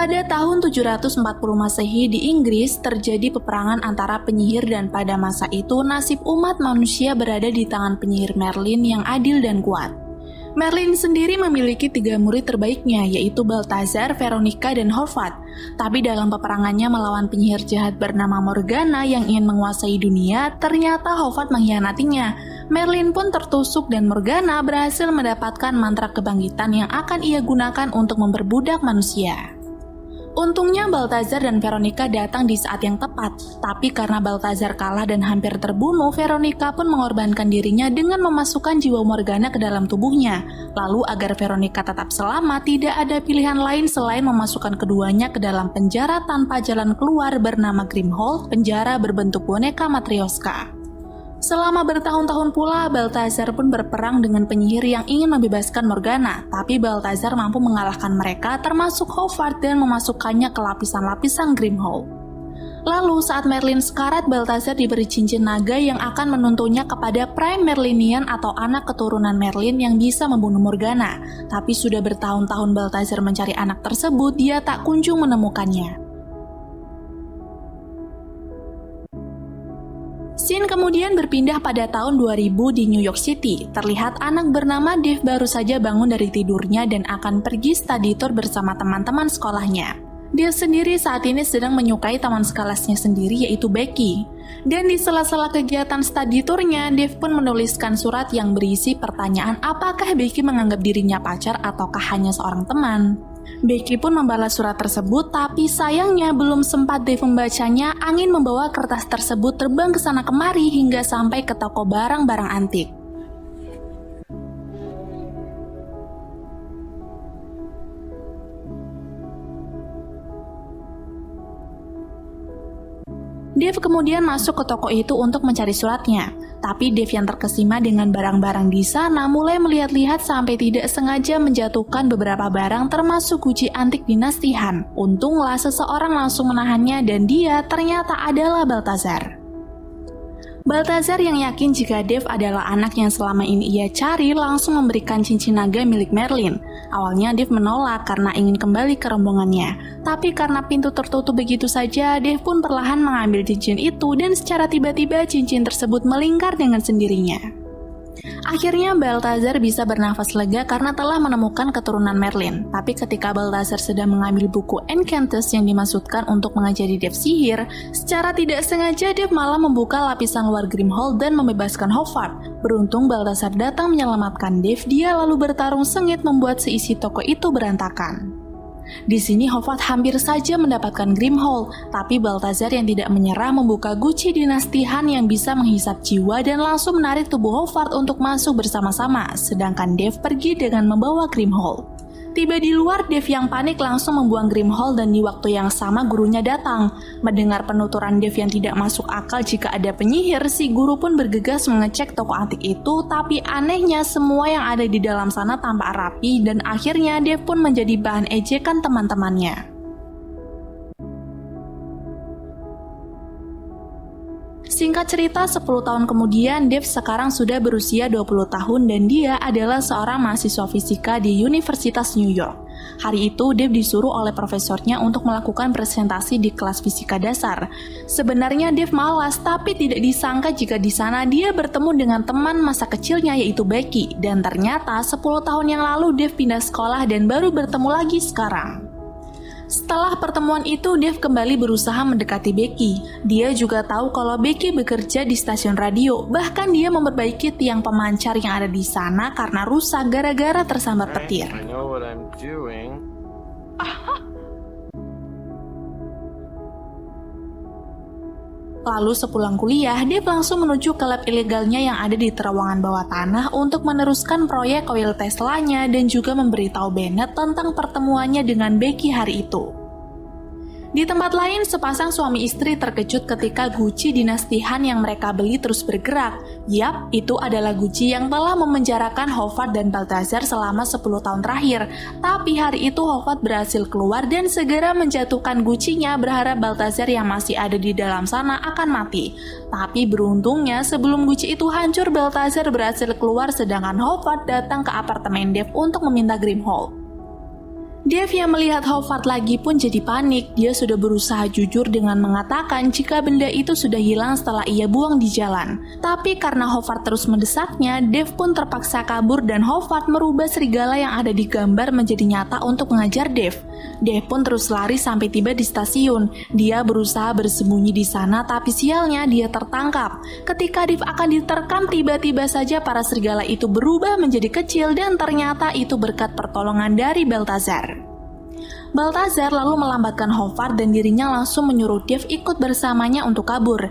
Pada tahun 740 Masehi di Inggris terjadi peperangan antara penyihir dan pada masa itu nasib umat manusia berada di tangan penyihir Merlin yang adil dan kuat. Merlin sendiri memiliki 3 murid terbaiknya yaitu Balthazar, Veronica, dan Horvath. Tapi dalam peperangannya melawan penyihir jahat bernama Morgana yang ingin menguasai dunia, ternyata Horvath mengkhianatinya. Merlin pun tertusuk dan Morgana berhasil mendapatkan mantra kebangkitan yang akan ia gunakan untuk memperbudak manusia. Untungnya Balthazar dan Veronica datang di saat yang tepat, tapi karena Balthazar kalah dan hampir terbunuh, Veronica pun mengorbankan dirinya dengan memasukkan jiwa Morgana ke dalam tubuhnya. Lalu agar Veronica tetap selamat, tidak ada pilihan lain selain memasukkan keduanya ke dalam penjara tanpa jalan keluar bernama Grimmauld, penjara berbentuk boneka Matryoshka. Selama bertahun-tahun pula, Balthazar pun berperang dengan penyihir yang ingin membebaskan Morgana, tapi Balthazar mampu mengalahkan mereka termasuk Horvath dan memasukkannya ke lapisan-lapisan Grimmauld. Lalu saat Merlin sekarat, Balthazar diberi cincin naga yang akan menuntunnya kepada Prime Merlinian atau anak keturunan Merlin yang bisa membunuh Morgana. Tapi sudah bertahun-tahun Balthazar mencari anak tersebut, dia tak kunjung menemukannya. Scene kemudian berpindah pada tahun 2000 di New York City. Terlihat anak bernama Dave baru saja bangun dari tidurnya dan akan pergi study tour bersama teman-teman sekolahnya. Dia sendiri saat ini sedang menyukai teman sekelasnya sendiri yaitu Becky. Dan di sela-sela kegiatan study tournya, Dave pun menuliskan surat yang berisi pertanyaan apakah Becky menganggap dirinya pacar ataukah hanya seorang teman. Becky pun membalas surat tersebut, tapi sayangnya belum sempat Dave membacanya, angin membawa kertas tersebut terbang ke sana kemari hingga sampai ke toko barang-barang antik. Dave kemudian masuk ke toko itu untuk mencari suratnya. Tapi Dave yang terkesima dengan barang-barang di sana mulai melihat-lihat sampai tidak sengaja menjatuhkan beberapa barang termasuk guci antik dinasti Han. Untunglah seseorang langsung menahannya dan dia ternyata adalah Balthazar. Balthazar yang yakin jika Dave adalah anak yang selama ini ia cari langsung memberikan cincin naga milik Merlin. Awalnya Dave menolak karena ingin kembali ke rombongannya. Tapi karena pintu tertutup begitu saja, Dave pun perlahan mengambil cincin itu dan secara tiba-tiba cincin tersebut melingkar dengan sendirinya. Akhirnya Balthazar bisa bernafas lega karena telah menemukan keturunan Merlin. Tapi ketika Balthazar sedang mengambil buku Enchantus yang dimaksudkan untuk mengajari Dave sihir, secara tidak sengaja Dave malah membuka lapisan luar Grimmauld dan membebaskan Horvath. Beruntung Balthazar datang menyelamatkan Dave, dia lalu bertarung sengit membuat seisi toko itu berantakan. Di sini Horvath hampir saja mendapatkan Grimmauld, tapi Balthazar yang tidak menyerah membuka guci dinasti Han yang bisa menghisap jiwa dan langsung menarik tubuh Horvath untuk masuk bersama-sama, sedangkan Dave pergi dengan membawa Grimmauld. Tiba di luar, Dave yang panik langsung membuang Grimmauld dan di waktu yang sama gurunya datang. Mendengar penuturan Dave yang tidak masuk akal jika ada penyihir, si guru pun bergegas mengecek toko antik itu, tapi anehnya semua yang ada di dalam sana tampak rapi dan akhirnya Dave pun menjadi bahan ejekan teman-temannya. Singkat cerita, 10 tahun kemudian Dave sekarang sudah berusia 20 tahun dan dia adalah seorang mahasiswa fisika di Universitas New York. Hari itu Dave disuruh oleh profesornya untuk melakukan presentasi di kelas fisika dasar. Sebenarnya Dave malas, tapi tidak disangka jika di sana dia bertemu dengan teman masa kecilnya yaitu Becky. Dan ternyata 10 tahun yang lalu Dave pindah sekolah dan baru bertemu lagi sekarang. Setelah pertemuan itu, Dave kembali berusaha mendekati Becky. Dia juga tahu kalau Becky bekerja di stasiun radio. Bahkan dia memperbaiki tiang pemancar yang ada di sana karena rusak gara-gara tersambar petir. Lalu sepulang kuliah, Dave langsung menuju ke lab ilegalnya yang ada di terowongan bawah tanah untuk meneruskan proyek koil Teslanya dan juga memberitahu Bennett tentang pertemuannya dengan Becky hari itu. Di tempat lain, sepasang suami istri terkejut ketika guci dinasti Han yang mereka beli terus bergerak. Yap, itu adalah guci yang telah memenjarakan Horvath dan Balthazar selama 10 tahun terakhir. Tapi hari itu Horvath berhasil keluar dan segera menjatuhkan gucinya berharap Balthazar yang masih ada di dalam sana akan mati. Tapi beruntungnya sebelum guci itu hancur, Balthazar berhasil keluar sedangkan Horvath datang ke apartemen Dave untuk meminta Grimmauld. Dave yang melihat Howard lagi pun jadi panik. Dia sudah berusaha jujur dengan mengatakan jika benda itu sudah hilang setelah ia buang di jalan. Tapi karena Howard terus mendesaknya, Dave pun terpaksa kabur dan Howard merubah serigala yang ada di gambar menjadi nyata untuk mengajar Dave. Dave pun terus lari sampai tiba di stasiun. Dia berusaha bersembunyi di sana, tapi sialnya dia tertangkap. Ketika Dave akan diterkam, tiba-tiba saja para serigala itu berubah menjadi kecil dan ternyata itu berkat pertolongan dari Balthazar. Balthazar lalu melambatkan Howard dan dirinya langsung menyuruh Dave ikut bersamanya untuk kabur.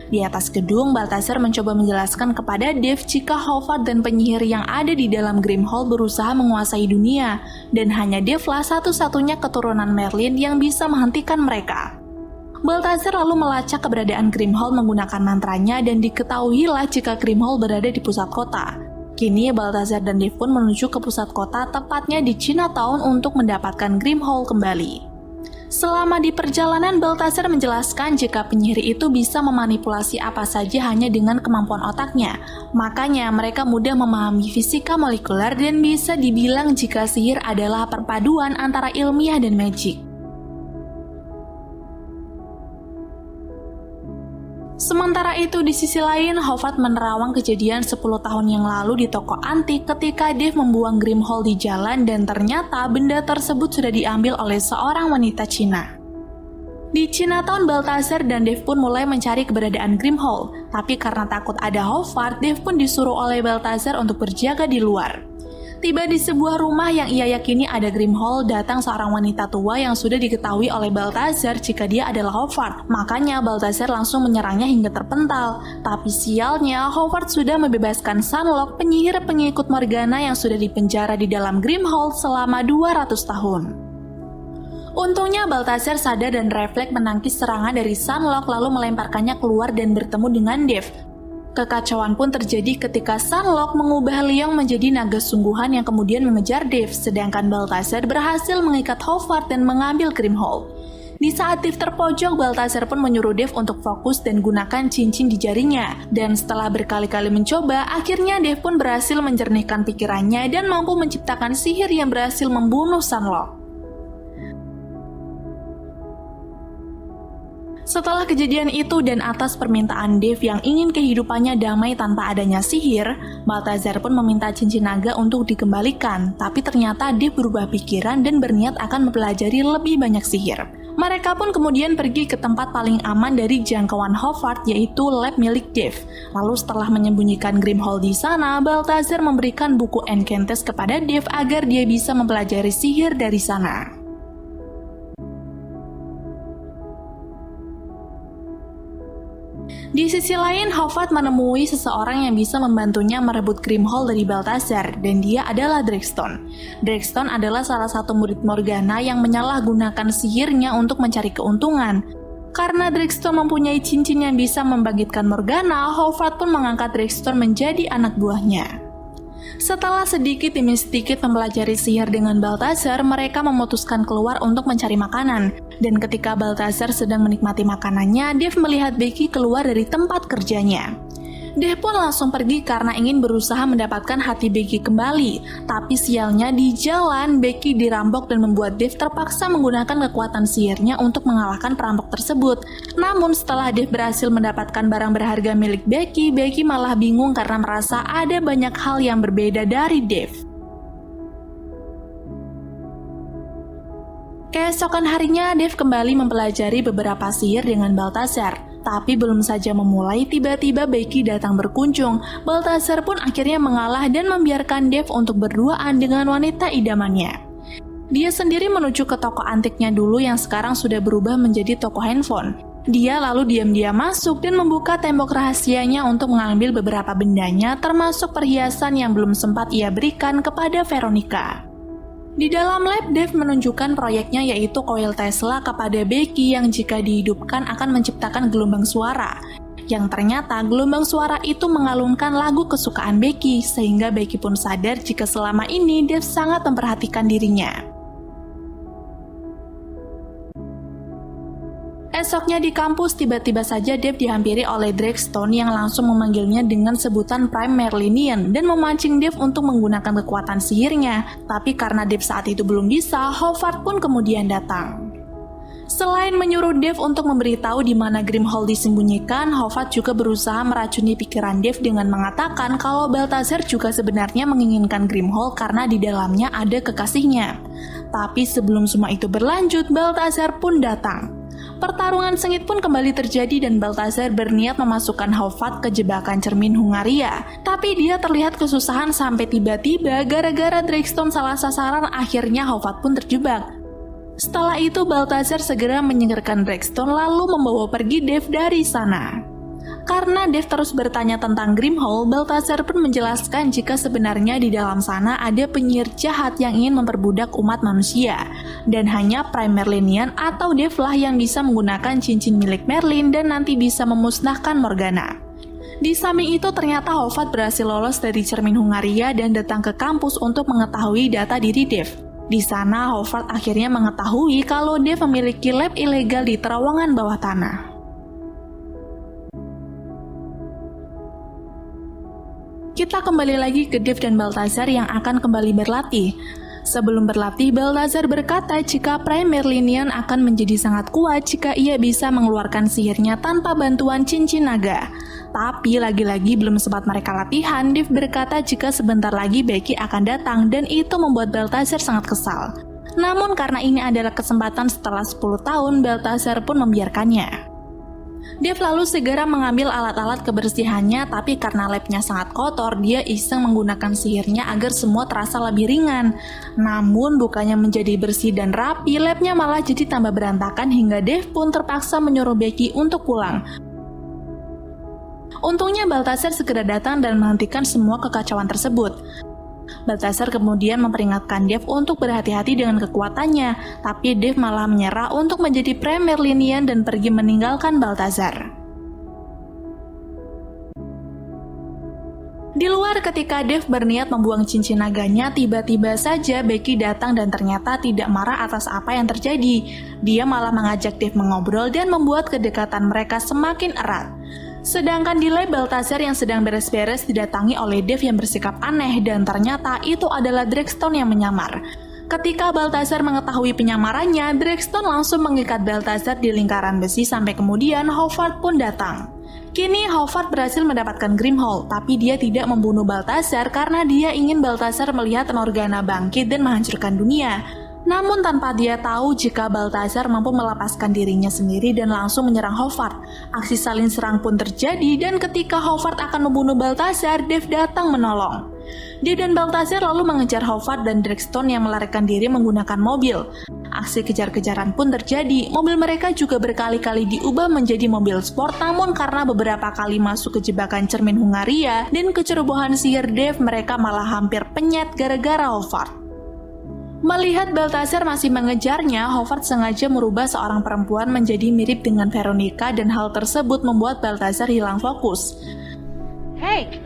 Di atas gedung, Balthazar mencoba menjelaskan kepada Dave jika Howard dan penyihir yang ada di dalam Grimhall berusaha menguasai dunia, dan hanya Dave lah satu-satunya keturunan Merlin yang bisa menghentikan mereka. Balthazar lalu melacak keberadaan Grimhall menggunakan mantranya dan diketahuilah jika Grimhall berada di pusat kota. Kini Balthazar dan Dave pun menuju ke pusat kota, tepatnya di Chinatown untuk mendapatkan Grimhall kembali. Selama di perjalanan, Balthazar menjelaskan jika penyihir itu bisa memanipulasi apa saja hanya dengan kemampuan otaknya. Makanya mereka mudah memahami fisika molekuler dan bisa dibilang jika sihir adalah perpaduan antara ilmiah dan magic. Sementara itu di sisi lain, Howard menerawang kejadian 10 tahun yang lalu di toko antik ketika Dave membuang Grimhall di jalan dan ternyata benda tersebut sudah diambil oleh seorang wanita Cina. Di Chinatown, Balthazar dan Dave pun mulai mencari keberadaan Grimhall, tapi karena takut ada Howard, Dave pun disuruh oleh Balthazar untuk berjaga di luar. Tiba di sebuah rumah yang ia yakini ada Grimhall, datang seorang wanita tua yang sudah diketahui oleh Balthazar jika dia adalah Howard. Makanya Balthazar langsung menyerangnya hingga terpental. Tapi sialnya, Howard sudah membebaskan Sunlock, penyihir pengikut Morgana yang sudah dipenjara di dalam Grimhall selama 200 tahun. Untungnya Balthazar sadar dan refleks menangkis serangan dari Sunlock lalu melemparkannya keluar dan bertemu dengan Dave. Kekacauan pun terjadi ketika Sunlock mengubah Leong menjadi naga sungguhan yang kemudian mengejar Dave, sedangkan Balthazar berhasil mengikat Howard dan mengambil Grimhall. Di saat Dave terpojok, Balthazar pun menyuruh Dave untuk fokus dan gunakan cincin di jarinya. Dan setelah berkali-kali mencoba, akhirnya Dave pun berhasil menjernihkan pikirannya dan mampu menciptakan sihir yang berhasil membunuh Sunlock. Setelah kejadian itu dan atas permintaan Dave yang ingin kehidupannya damai tanpa adanya sihir, Balthazar pun meminta cincin naga untuk dikembalikan, tapi ternyata Dave berubah pikiran dan berniat akan mempelajari lebih banyak sihir. Mereka pun kemudian pergi ke tempat paling aman dari jangkauan Howard, yaitu lab milik Dave. Lalu setelah menyembunyikan Grimhall di sana, Balthazar memberikan buku Enchantress kepada Dave agar dia bisa mempelajari sihir dari sana. Di sisi lain, Howard menemui seseorang yang bisa membantunya merebut Grimhall dari Balthazar, dan dia adalah Dragston. Dragston adalah salah satu murid Morgana yang menyalahgunakan sihirnya untuk mencari keuntungan. Karena Dragston mempunyai cincin yang bisa membangkitkan Morgana, Howard pun mengangkat Dragston menjadi anak buahnya. Setelah sedikit demi sedikit mempelajari sihir dengan Balthazar, mereka memutuskan keluar untuk mencari makanan. Dan ketika Balthazar sedang menikmati makanannya, Dave melihat Becky keluar dari tempat kerjanya. Dave pun langsung pergi karena ingin berusaha mendapatkan hati Becky kembali. Tapi sialnya di jalan, Becky dirampok dan membuat Dave terpaksa menggunakan kekuatan sihirnya untuk mengalahkan perampok tersebut. Namun setelah Dave berhasil mendapatkan barang berharga milik Becky, Becky malah bingung karena merasa ada banyak hal yang berbeda dari Dave. Keesokan harinya, Dave kembali mempelajari beberapa sihir dengan Balthazar. Tapi belum saja memulai, tiba-tiba Becky datang berkunjung. Balthazar pun akhirnya mengalah dan membiarkan Dave untuk berduaan dengan wanita idamannya. Dia sendiri menuju ke toko antiknya dulu yang sekarang sudah berubah menjadi toko handphone. Dia lalu diam-diam masuk dan membuka tembok rahasianya untuk mengambil beberapa bendanya, termasuk perhiasan yang belum sempat ia berikan kepada Veronica. Di dalam lab, Dave menunjukkan proyeknya yaitu koil Tesla kepada Becky yang jika dihidupkan akan menciptakan gelombang suara. Yang ternyata gelombang suara itu mengalunkan lagu kesukaan Becky, sehingga Becky pun sadar jika selama ini Dave sangat memperhatikan dirinya. Esoknya di kampus, tiba-tiba saja Dave dihampiri oleh Draggstone yang langsung memanggilnya dengan sebutan Prime Merlinian dan memancing Dave untuk menggunakan kekuatan sihirnya. Tapi karena Dave saat itu belum bisa, Howard pun kemudian datang. Selain menyuruh Dave untuk memberitahu di mana Grimhall disembunyikan, Howard juga berusaha meracuni pikiran Dave dengan mengatakan kalau Balthazar juga sebenarnya menginginkan Grimhall karena di dalamnya ada kekasihnya. Tapi sebelum semua itu berlanjut, Balthazar pun datang. Pertarungan sengit pun kembali terjadi dan Balthazar berniat memasukkan Howard ke jebakan cermin Hungaria. Tapi dia terlihat kesusahan sampai tiba-tiba gara-gara Draggstone salah sasaran, akhirnya Howard pun terjebak. Setelah itu Balthazar segera menyingkirkan Draggstone lalu membawa pergi Dave dari sana. Karena Dave terus bertanya tentang Grimhall, Balthazar pun menjelaskan jika sebenarnya di dalam sana ada penyihir jahat yang ingin memperbudak umat manusia. Dan hanya Prime Merlinian atau Dave lah yang bisa menggunakan cincin milik Merlin dan nanti bisa memusnahkan Morgana. Di samping itu ternyata Howard berhasil lolos dari cermin Hungaria dan datang ke kampus untuk mengetahui data diri Dave. Di sana Howard akhirnya mengetahui kalau Dave memiliki lab ilegal di terowongan bawah tanah. Kita kembali lagi ke Dave dan Balthazar yang akan kembali berlatih. Sebelum berlatih, Balthazar berkata jika Prime Merlinian akan menjadi sangat kuat jika ia bisa mengeluarkan sihirnya tanpa bantuan cincin naga. Tapi lagi-lagi belum sempat mereka latihan, Dave berkata jika sebentar lagi Becky akan datang dan itu membuat Balthazar sangat kesal. Namun karena ini adalah kesempatan setelah 10 tahun, Balthazar pun membiarkannya. Dave lalu segera mengambil alat-alat kebersihannya, tapi karena labnya sangat kotor, dia iseng menggunakan sihirnya agar semua terasa lebih ringan. Namun bukannya menjadi bersih dan rapi, labnya malah jadi tambah berantakan hingga Dave pun terpaksa menyuruh Becky untuk pulang. Untungnya Balthazar segera datang dan menghentikan semua kekacauan tersebut. Balthazar kemudian memperingatkan Dave untuk berhati-hati dengan kekuatannya, tapi Dave malah menyerah untuk menjadi Prime Merlinian dan pergi meninggalkan Balthazar. Di luar ketika Dave berniat membuang cincin naganya, tiba-tiba saja Becky datang dan ternyata tidak marah atas apa yang terjadi. Dia malah mengajak Dave mengobrol dan membuat kedekatan mereka semakin erat. Sedangkan di lab, Balthazar yang sedang beres-beres didatangi oleh Dave yang bersikap aneh dan ternyata itu adalah Draggstone yang menyamar. Ketika Balthazar mengetahui penyamarannya, Draggstone langsung mengikat Balthazar di lingkaran besi sampai kemudian Howard pun datang. Kini Howard berhasil mendapatkan Grimhall, tapi dia tidak membunuh Balthazar karena dia ingin Balthazar melihat Morgana bangkit dan menghancurkan dunia. Namun tanpa dia tahu jika Balthazar mampu melepaskan dirinya sendiri dan langsung menyerang Howard. Aksi saling serang pun terjadi dan ketika Howard akan membunuh Balthazar, Dave datang menolong. Dave dan Balthazar lalu mengejar Howard dan Draggstone yang melarikan diri menggunakan mobil. Aksi kejar-kejaran pun terjadi, mobil mereka juga berkali-kali diubah menjadi mobil sport, namun karena beberapa kali masuk ke jebakan cermin Hungaria dan kecerobohan sihir Dave, mereka malah hampir penyet gara-gara Howard. Melihat Balthazar masih mengejarnya, Howard sengaja merubah seorang perempuan menjadi mirip dengan Veronica dan hal tersebut membuat Balthazar hilang fokus. Hey!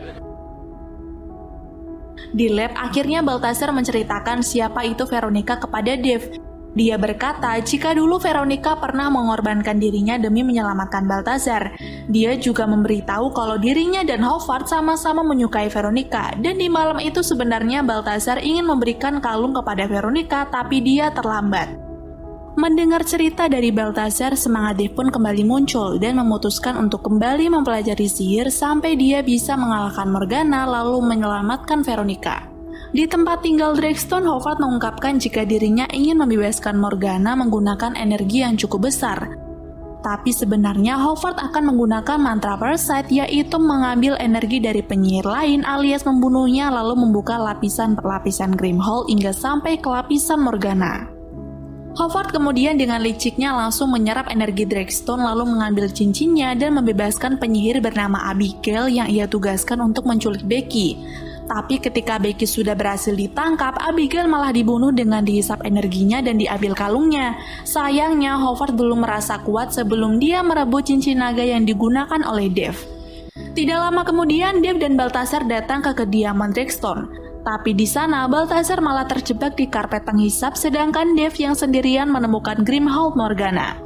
Di lab, akhirnya Balthazar menceritakan siapa itu Veronica kepada Dave. Dia berkata jika dulu Veronica pernah mengorbankan dirinya demi menyelamatkan Balthazar. Dia juga memberitahu kalau dirinya dan Howard sama-sama menyukai Veronica, dan di malam itu sebenarnya Balthazar ingin memberikan kalung kepada Veronica tapi dia terlambat. Mendengar cerita dari Balthazar, semangat Dave pun kembali muncul dan memutuskan untuk kembali mempelajari sihir sampai dia bisa mengalahkan Morgana lalu menyelamatkan Veronica. Di tempat tinggal Draggstone, Howard mengungkapkan jika dirinya ingin membebaskan Morgana menggunakan energi yang cukup besar. Tapi sebenarnya Howard akan menggunakan mantra Parasite, yaitu mengambil energi dari penyihir lain alias membunuhnya lalu membuka lapisan per lapisan Grimhall hingga sampai ke lapisan Morgana. Howard kemudian dengan liciknya langsung menyerap energi Draggstone lalu mengambil cincinnya dan membebaskan penyihir bernama Abigail yang ia tugaskan untuk menculik Becky. Tapi ketika Becky sudah berhasil ditangkap, Abigail malah dibunuh dengan dihisap energinya dan diambil kalungnya. Sayangnya Howard belum merasa kuat sebelum dia merebut cincin naga yang digunakan oleh Dave. Tidak lama kemudian Dave dan Balthazar datang ke kediaman Draggstone. Tapi di sana Balthazar malah terjebak di karpet penghisap sedangkan Dave yang sendirian menemukan Grimhall Morgana.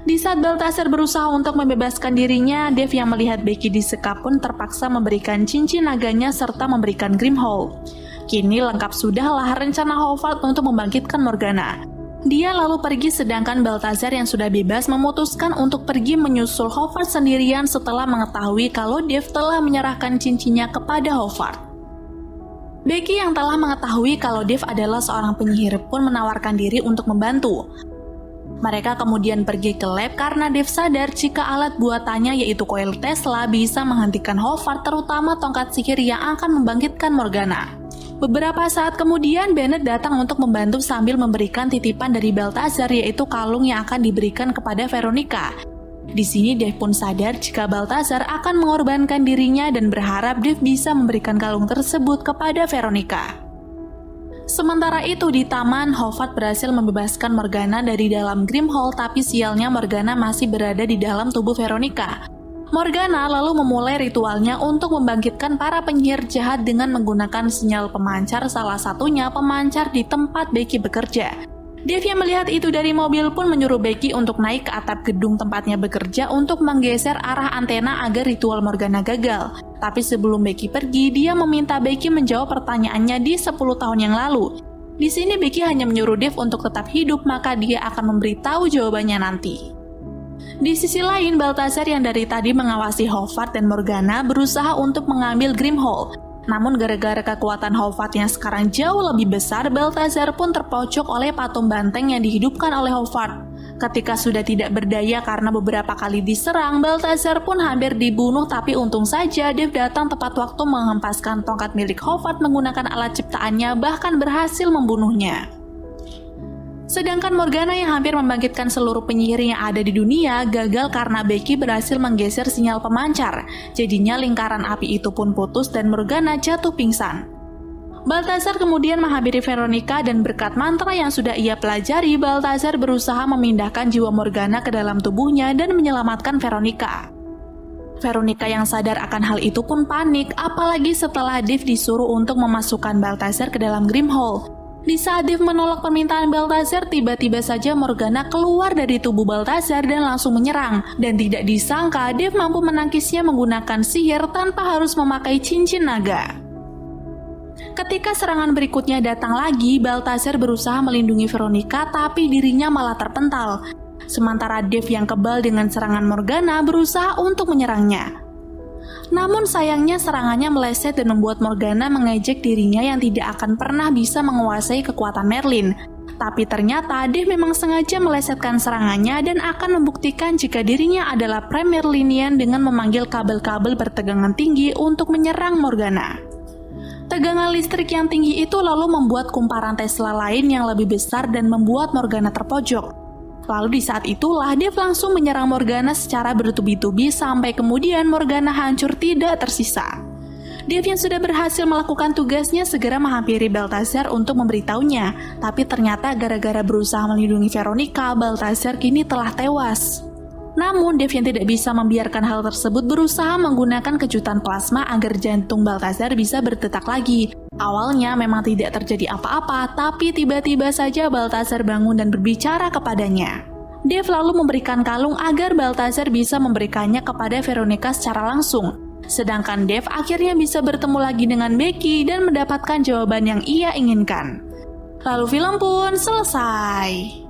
Di saat Balthazar berusaha untuk membebaskan dirinya, Dave yang melihat Becky disekap pun terpaksa memberikan cincin naganya serta memberikan Grimhall. Kini lengkap sudahlah rencana Howard untuk membangkitkan Morgana. Dia lalu pergi sedangkan Balthazar yang sudah bebas memutuskan untuk pergi menyusul Howard sendirian setelah mengetahui kalau Dave telah menyerahkan cincinnya kepada Howard. Becky yang telah mengetahui kalau Dave adalah seorang penyihir pun menawarkan diri untuk membantu. Mereka kemudian pergi ke lab karena Dave sadar jika alat buatannya yaitu koil Tesla bisa menghentikan Howard, terutama tongkat sihir yang akan membangkitkan Morgana. Beberapa saat kemudian Bennett datang untuk membantu sambil memberikan titipan dari Balthazar yaitu kalung yang akan diberikan kepada Veronica. Di sini Dave pun sadar jika Balthazar akan mengorbankan dirinya dan berharap Dave bisa memberikan kalung tersebut kepada Veronica. Sementara itu di taman, Howard berhasil membebaskan Morgana dari dalam Grimhall, tapi sialnya Morgana masih berada di dalam tubuh Veronica. Morgana lalu memulai ritualnya untuk membangkitkan para penyihir jahat dengan menggunakan sinyal pemancar, salah satunya pemancar di tempat Becky bekerja. Dave yang melihat itu dari mobil pun menyuruh Becky untuk naik ke atap gedung tempatnya bekerja untuk menggeser arah antena agar ritual Morgana gagal. Tapi sebelum Becky pergi, dia meminta Becky menjawab pertanyaannya di 10 tahun yang lalu. Di sini Becky hanya menyuruh Dave untuk tetap hidup, maka dia akan memberitahu jawabannya nanti. Di sisi lain, Balthazar yang dari tadi mengawasi Howard dan Morgana berusaha untuk mengambil Grimhall. Namun gara-gara kekuatan Howard yang sekarang jauh lebih besar, Balthazar pun terpojok oleh patung banteng yang dihidupkan oleh Howard. Ketika sudah tidak berdaya karena beberapa kali diserang, Balthazar pun hampir dibunuh, tapi untung saja Dave datang tepat waktu menghempaskan tongkat milik Howard menggunakan alat ciptaannya, bahkan berhasil membunuhnya. Sedangkan Morgana yang hampir membangkitkan seluruh penyihir yang ada di dunia gagal karena Becky berhasil menggeser sinyal pemancar. Jadinya lingkaran api itu pun putus dan Morgana jatuh pingsan. Balthazar kemudian menghampiri Veronica dan berkat mantra yang sudah ia pelajari, Balthazar berusaha memindahkan jiwa Morgana ke dalam tubuhnya dan menyelamatkan Veronica. Veronica yang sadar akan hal itu pun panik, apalagi setelah Dave disuruh untuk memasukkan Balthazar ke dalam Grimhall. Di saat Dave menolak permintaan Balthazar, tiba-tiba saja Morgana keluar dari tubuh Balthazar dan langsung menyerang. Dan tidak disangka, Dave mampu menangkisnya menggunakan sihir tanpa harus memakai cincin naga. Ketika serangan berikutnya datang lagi, Balthazar berusaha melindungi Veronica, tapi dirinya malah terpental. Sementara Dave yang kebal dengan serangan Morgana berusaha untuk menyerangnya. Namun sayangnya serangannya meleset dan membuat Morgana mengejek dirinya yang tidak akan pernah bisa menguasai kekuatan Merlin. Tapi ternyata Dave memang sengaja melesetkan serangannya dan akan membuktikan jika dirinya adalah Pre-Merlinian dengan memanggil kabel-kabel bertegangan tinggi untuk menyerang Morgana. Tegangan listrik yang tinggi itu lalu membuat kumparan Tesla lain yang lebih besar dan membuat Morgana terpojok. Lalu di saat itulah Dave langsung menyerang Morgana secara bertubi-tubi sampai kemudian Morgana hancur tidak tersisa. Dave yang sudah berhasil melakukan tugasnya segera menghampiri Balthazar untuk memberitahunya, tapi ternyata gara-gara berusaha melindungi Veronica, Balthazar kini telah tewas. Namun Dave yang tidak bisa membiarkan hal tersebut berusaha menggunakan kejutan plasma agar jantung Balthazar bisa berdetak lagi. Awalnya memang tidak terjadi apa-apa, tapi tiba-tiba saja Balthazar bangun dan berbicara kepadanya. Dave lalu memberikan kalung agar Balthazar bisa memberikannya kepada Veronica secara langsung. Sedangkan Dave akhirnya bisa bertemu lagi dengan Becky dan mendapatkan jawaban yang ia inginkan. Lalu film pun selesai.